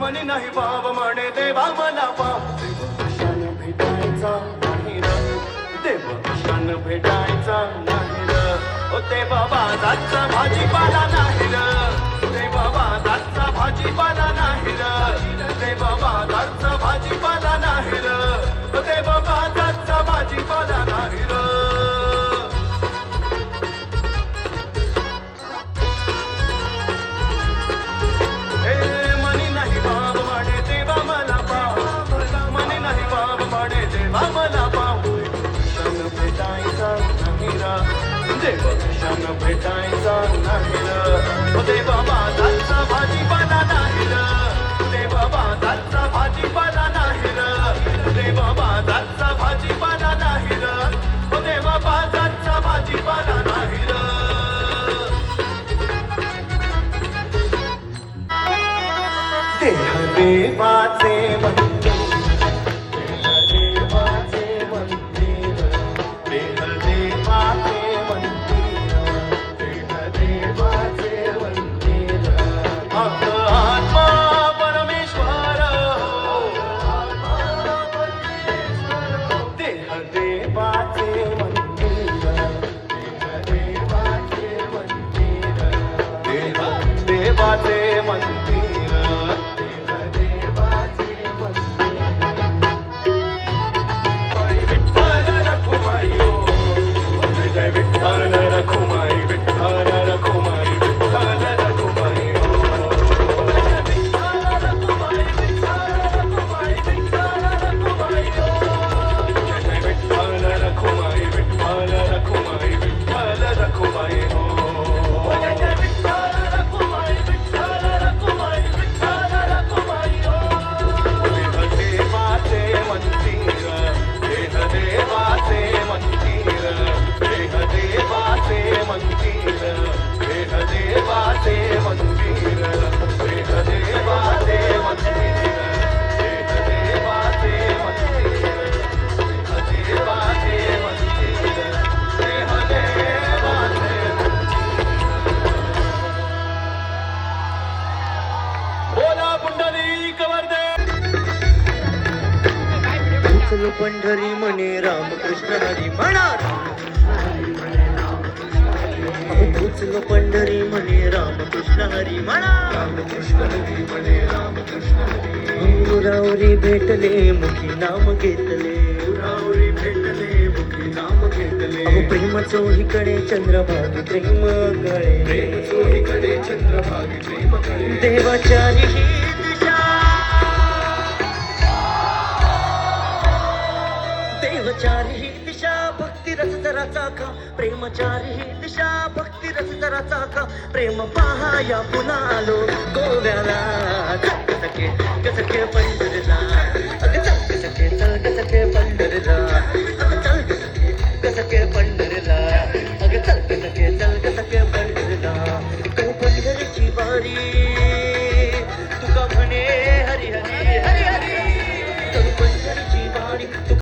मनी नाही बाब म्हणे देवा मला पाव देवशान भेटायचा नाही र देवशान भेटायचा नाही र ओ देवा बाजारचा भाजीपाला नाही र देवा बाजारचा भाजीपाला नाही र देवा बाजारचा भाजीपाला नाही र ओ देवा बाजारचा भाजीपाला नाही र देवशान भेटायचा नाही र देवा बाजारचा भाजीपाला नाही र देवा बाजारचा भाजीपाला नाही र देवा बाजारचा भाजीपाला नाही र देवा बाजारचा भाजीपाला नाही र देह देवाचे मंदिर पंढरी म्हणे रामकृष्ण हरी म्हणा उचलो पंढरी म्हणे रामकृष्ण हरी म्हणा रावरी भेटले मुखी नाम घेतले प्रेम चोहीकडे चंद्रभागी प्रेम गळे देवाचारी ही दिशा देवचारी ही दिशा भक्ती रस जराचा का प्रेमचारी ही दिशा भक्ती रस जराचा का प्रेम पहाया पुन्हा आलो गोव्याला कसके कसके पंढरीला अग कसके चल कसके पंढरीला चल कसके पंढरीला अग चल कसके पंढरीला तो पंढरीची वारी